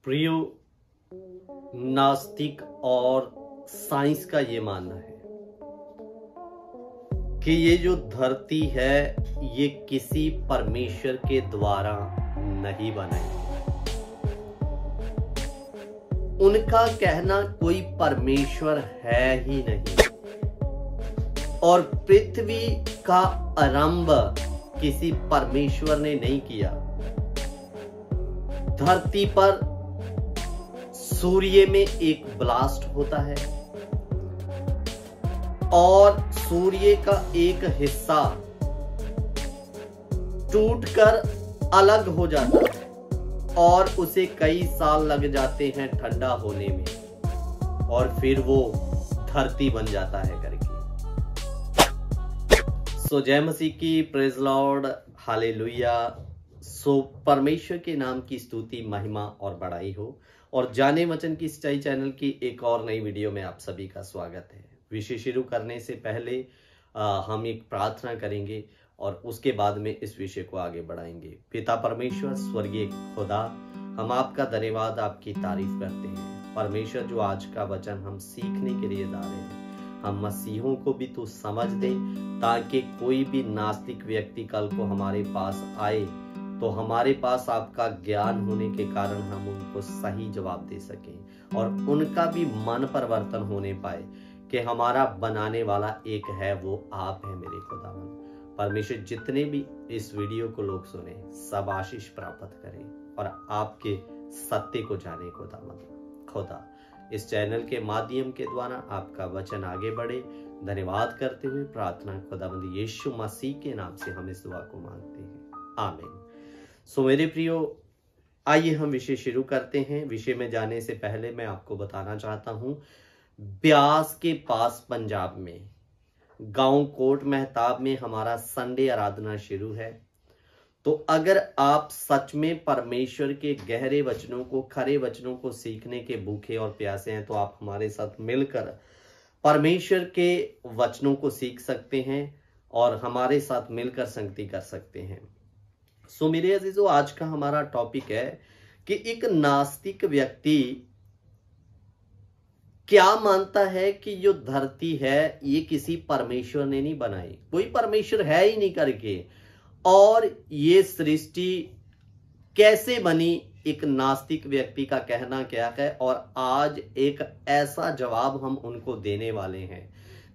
प्रियो, नास्तिक और साइंस का ये मानना है कि ये जो धरती है ये किसी परमेश्वर के द्वारा नहीं बनाई। उनका कहना कोई परमेश्वर है ही नहीं और पृथ्वी का आरंभ किसी परमेश्वर ने नहीं किया। धरती पर सूर्य में एक ब्लास्ट होता है और सूर्य का एक हिस्सा टूटकर अलग हो जाता है और उसे कई साल लग जाते हैं ठंडा होने में और फिर वो धरती बन जाता है करके। सो जय मसीह की, प्रेज लॉर्ड, हालेलुया। सो परमेश्वर के नाम की स्तुति, महिमा और बड़ाई हो। और जाने वचन की सच्चाई चैनल की एक और नई वीडियो में आप सभी का स्वागत है। विषय शुरू करने से पहले हम एक प्रार्थना करेंगे और उसके बाद में इस विषय को आगे बढ़ाएंगे। पिता परमेश्वर, स्वर्गीय खुदा, हम आपका धन्यवाद, आपकी तारीफ करते हैं। परमेश्वर, जो आज का वचन हम सीखने के लिए जा रहे हैं, हम मसीहों को भी तू समझ दे ताकि कोई भी नास्तिक व्यक्ति कल को हमारे पास आए तो हमारे पास आपका ज्ञान होने के कारण हम उनको सही जवाब दे सकें और उनका भी मन परिवर्तन होने पाए कि हमारा बनाने वाला एक है, वो आप है मेरे खुदावंद। परमेश्वर, जितने भी इस वीडियो को लोग सुने सब आशीष प्राप्त करें और आपके सत्य को जाने खुदावंद। खुदा, इस चैनल के माध्यम के द्वारा आपका वचन आगे बढ़े। धन्यवाद करते हुए प्रार्थना खुदावंद यीशु मसीह के नाम से हम इस दुआ को मांगते हैं, आमीन। सो मेरे प्रियो, आइए हम विषय शुरू करते हैं। विषय में जाने से पहले मैं आपको बताना चाहता हूं, ब्यास के पास पंजाब में गांव कोट मेहताब में हमारा संडे आराधना शुरू है। तो अगर आप सच में परमेश्वर के गहरे वचनों को, खरे वचनों को सीखने के भूखे और प्यासे हैं तो आप हमारे साथ मिलकर परमेश्वर के वचनों को सीख सकते हैं और हमारे साथ मिलकर संगति कर सकते हैं। सो मेरे अजीजों, आज का हमारा टॉपिक है कि एक नास्तिक व्यक्ति क्या मानता है कि जो धरती है ये किसी परमेश्वर ने नहीं बनाई, कोई परमेश्वर है ही नहीं करके, और ये सृष्टि कैसे बनी। एक नास्तिक व्यक्ति का कहना क्या है और आज एक ऐसा जवाब हम उनको देने वाले हैं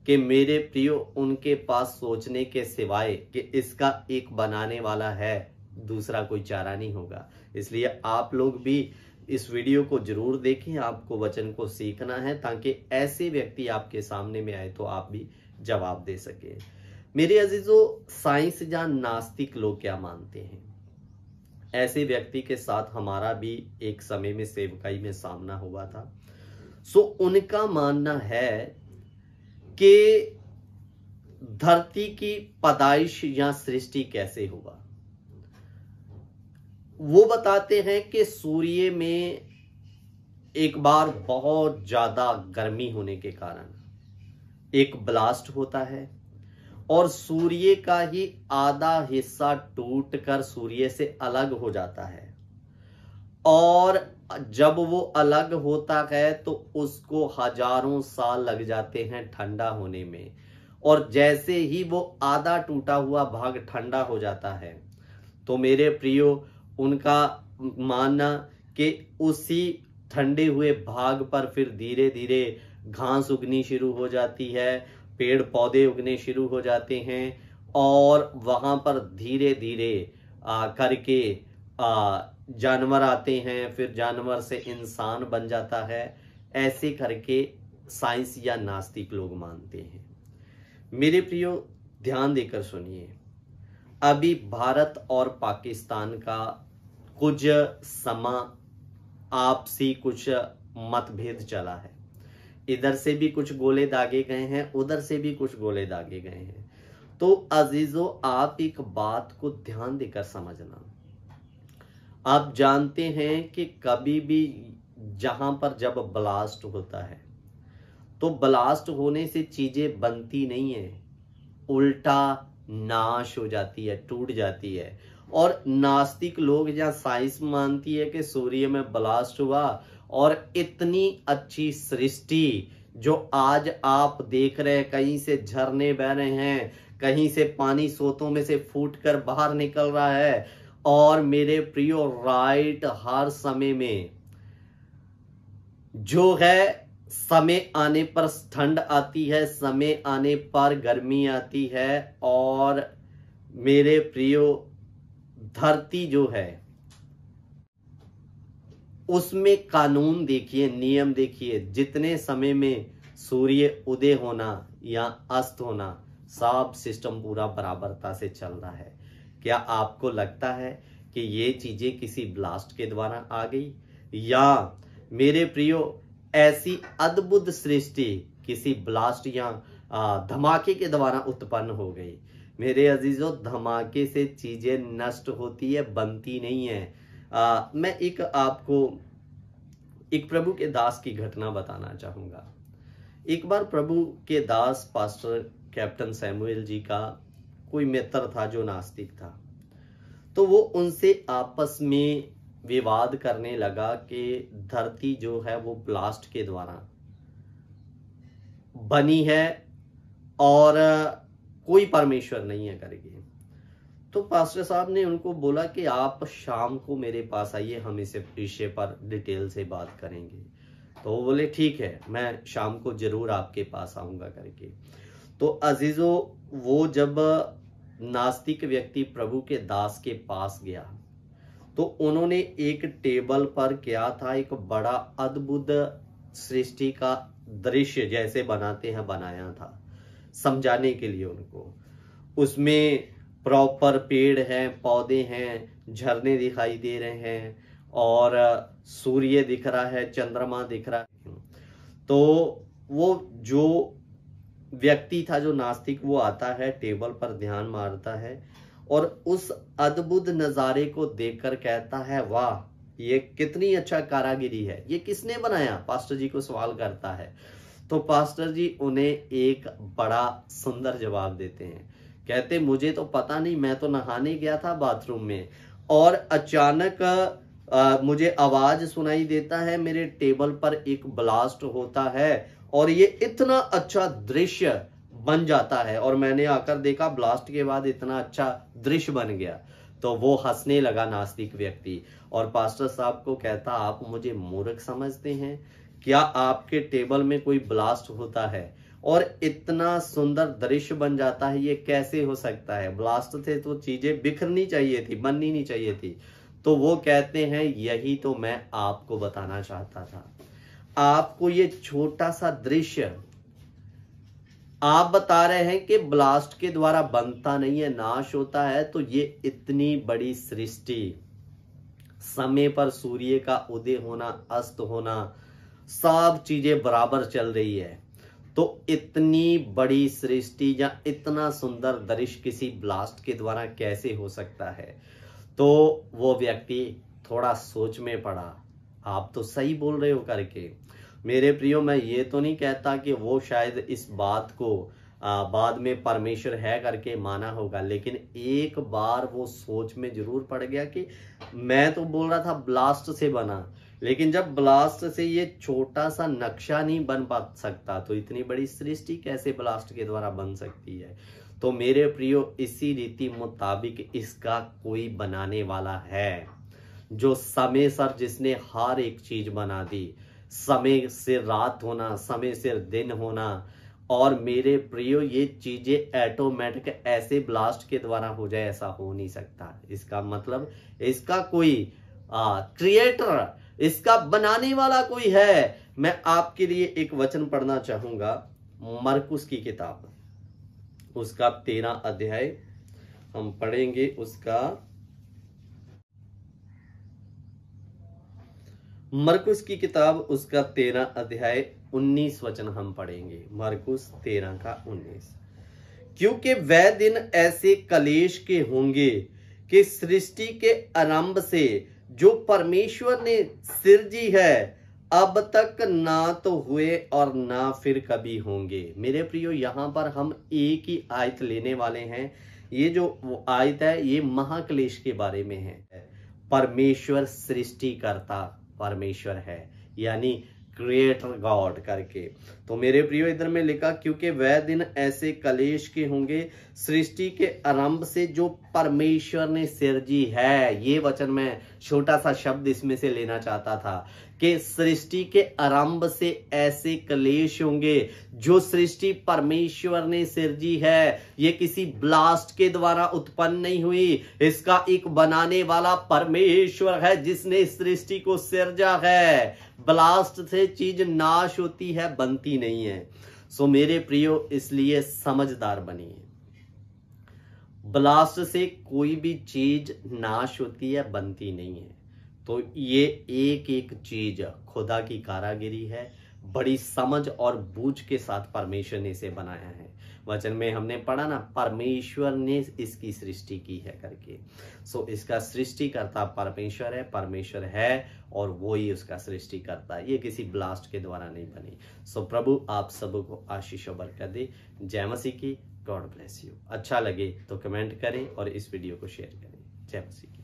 कि मेरे प्रियो, उनके पास सोचने के सिवाय कि इसका एक बनाने वाला है, दूसरा कोई चारा नहीं होगा। इसलिए आप लोग भी इस वीडियो को जरूर देखें। आपको वचन को सीखना है ताकि ऐसे व्यक्ति आपके सामने में आए तो आप भी जवाब दे सके। मेरे अजीजों, साइंस या नास्तिक लोग क्या मानते हैं, ऐसे व्यक्ति के साथ हमारा भी एक समय में सेवकाई में सामना हुआ था। सो उनका मानना है कि धरती की पैदाइश या सृष्टि कैसे हुआ। वो बताते हैं कि सूर्य में एक बार बहुत ज्यादा गर्मी होने के कारण एक ब्लास्ट होता है और सूर्य का ही आधा हिस्सा टूटकर सूर्य से अलग हो जाता है और जब वो अलग होता है तो उसको हजारों साल लग जाते हैं ठंडा होने में। और जैसे ही वो आधा टूटा हुआ भाग ठंडा हो जाता है तो मेरे प्रियो, उनका मानना कि उसी ठंडे हुए भाग पर फिर धीरे धीरे घास उगनी शुरू हो जाती है, पेड़ पौधे उगने शुरू हो जाते हैं और वहां पर धीरे धीरे करके जानवर आते हैं, फिर जानवर से इंसान बन जाता है। ऐसे करके साइंस या नास्तिक लोग मानते हैं। मेरे प्रियो, ध्यान देकर सुनिए। अभी भारत और पाकिस्तान का कुछ समा आपसी कुछ मतभेद चला है। इधर से भी कुछ गोले दागे गए हैं, उधर से भी कुछ गोले दागे गए हैं। तो अजीजों, आप एक बात को ध्यान देकर समझना। आप जानते हैं कि कभी भी जहां पर जब ब्लास्ट होता है तो ब्लास्ट होने से चीजें बनती नहीं है, उल्टा नाश हो जाती है, टूट जाती है। और नास्तिक लोग जहाँ साइंस मानती है कि सूर्य में ब्लास्ट हुआ और इतनी अच्छी सृष्टि जो आज आप देख रहे हैं, कहीं से झरने बह रहे हैं, कहीं से पानी सोतों में से फूटकर बाहर निकल रहा है, और मेरे प्रियो राइट हर समय में जो है, समय आने पर ठंड आती है, समय आने पर गर्मी आती है, और मेरे प्रियो धरती जो है उसमें कानून देखिए, नियम देखिए, जितने समय में सूर्य उदय होना या अस्त होना, सब सिस्टम पूरा बराबरता से चल रहा है। क्या आपको लगता है कि ये चीजें किसी ब्लास्ट के द्वारा आ गई, या मेरे प्रियो ऐसी अद्भुत सृष्टि किसी ब्लास्ट या धमाके के द्वारा उत्पन्न हो गई? मेरे अजीजों, धमाके से चीजें नष्ट होती है, बनती नहीं है। मैं आपको एक प्रभु के दास की घटना बताना चाहूंगा। एक बार प्रभु के दास पास्टर कैप्टन सैमुअल जी का कोई मित्र था जो नास्तिक था, तो वो उनसे आपस में विवाद करने लगा कि धरती जो है वो ब्लास्ट के द्वारा बनी है और कोई परमेश्वर नहीं है करके। तो पास्टर साहब ने उनको बोला कि आप शाम को मेरे पास आइए, हम इस विषय पर डिटेल से बात करेंगे। तो वो बोले ठीक है, मैं शाम को जरूर आपके पास आऊंगा करके। तो अजीजों, वो जब नास्तिक व्यक्ति प्रभु के दास के पास गया तो उन्होंने एक टेबल पर क्या था, एक बड़ा अद्भुत सृष्टि का दृश्य जैसे बनाते हैं बनाया था, समझाने के लिए उनको। उसमें प्रॉपर पेड़ हैं, पौधे हैं, झरने दिखाई दे रहे हैं, और सूर्य दिख रहा है, चंद्रमा दिख रहा है। तो वो जो व्यक्ति था जो नास्तिक, वो आता है, टेबल पर ध्यान मारता है और उस अद्भुत नजारे को देखकर कहता है, वाह, ये कितनी अच्छा कारागिरी है, ये किसने बनाया? पास्टर जी को सवाल करता है। तो पास्टर जी उन्हें एक बड़ा सुंदर जवाब देते हैं। कहते, मुझे तो पता नहीं, मैं तो नहाने गया था बाथरूम में और अचानक मुझे आवाज सुनाई देता है, मेरे टेबल पर एक ब्लास्ट होता है और ये इतना अच्छा दृश्य बन जाता है, और मैंने आकर देखा ब्लास्ट के बाद इतना अच्छा दृश्य बन गया। तो वो हंसने लगा नास्तिक व्यक्ति, और पास्टर साहब को कहता, आप मुझे मूर्ख समझते हैं क्या? आपके टेबल में कोई ब्लास्ट होता है और इतना सुंदर दृश्य बन जाता है, ये कैसे हो सकता है? ब्लास्ट थे तो चीजें बिखरनी चाहिए थी, बननी नहीं चाहिए थी। तो वो कहते हैं, यही तो मैं आपको बताना चाहता था। आपको ये छोटा सा दृश्य आप बता रहे हैं कि ब्लास्ट के द्वारा बनता नहीं है, नाश होता है, तो ये इतनी बड़ी सृष्टि, समय पर सूर्य का उदय होना, अस्त होना, सब चीजें बराबर चल रही है, तो इतनी बड़ी सृष्टि या इतना सुंदर दृश्य किसी ब्लास्ट के द्वारा कैसे हो सकता है? तो वो व्यक्ति थोड़ा सोच में पड़ा, आप तो सही बोल रहे हो करके। मेरे प्रियो, मैं ये तो नहीं कहता कि वो शायद इस बात को बाद में परमेश्वर है करके माना होगा, लेकिन एक बार वो सोच में जरूर पड़ गया कि मैं तो बोल रहा था ब्लास्ट से बना, लेकिन जब ब्लास्ट से ये छोटा सा नक्शा नहीं बन पा सकता, तो इतनी बड़ी सृष्टि कैसे ब्लास्ट के द्वारा बन सकती है? तो मेरे प्रियो, इसी रीति मुताबिक इसका कोई बनाने वाला है, जो समय सर जिसने हर एक चीज बना दी, समय से रात होना, समय से दिन होना, और मेरे प्रियो ये चीजें ऑटोमेटिक ऐसे ब्लास्ट के द्वारा हो जाए, ऐसा हो नहीं सकता। इसका मतलब इसका कोई क्रिएटर, इसका बनाने वाला कोई है। मैं आपके लिए एक वचन पढ़ना चाहूंगा, मरकुस की किताब, उसका 13 अध्याय हम पढ़ेंगे। उसका मरकुस की किताब, उसका 13 अध्याय 19 वचन हम पढ़ेंगे। मरकुस 13 का 19। क्योंकि वह दिन ऐसे कलेश के होंगे कि सृष्टि के आरंभ से जो परमेश्वर ने सिरजी है अब तक ना तो हुए और ना फिर कभी होंगे। मेरे प्रियो, यहां पर हम एक ही आयत लेने वाले हैं ये जो आयत है ये महाक्लेश के बारे में है। परमेश्वर सृष्टिकर्ता परमेश्वर है, यानी क्रिएटर गॉड करके। तो मेरे प्रियो इधर में लिखा, क्योंकि वह दिन ऐसे कलेश के होंगे सृष्टि के आरंभ से जो परमेश्वर ने सिरजी है। ये वचन मैं छोटा सा शब्द इसमें से लेना चाहता था कि सृष्टि के आरंभ से ऐसे कलेश होंगे जो सृष्टि परमेश्वर ने सिरजी है। ये किसी ब्लास्ट के द्वारा उत्पन्न नहीं हुई, इसका एक बनाने वाला परमेश्वर है जिसने सृष्टि को सिरजा है। ब्लास्ट से चीज नाश होती है, बनती नहीं है। सो मेरे प्रियो इसलिए समझदार बनिए। ब्लास्ट से कोई भी चीज नाश होती है, बनती नहीं है। तो ये एक एक चीज खुदा की कारागिरी है, बड़ी समझ और बूझ के साथ परमेश्वर ने इसे बनाया है। वचन में हमने पढ़ा ना, परमेश्वर ने इसकी सृष्टि की है करके। सो इसका सृष्टिकर्ता परमेश्वर है, परमेश्वर है और वो ही उसका सृष्टि करता है। ये किसी ब्लास्ट के द्वारा नहीं बनी। सो प्रभु आप सबको आशीष और बरकत दे। जय मसीह की। God bless you. अच्छा लगे तो कमेंट करें और इस वीडियो को शेयर करें। जय मसीह की।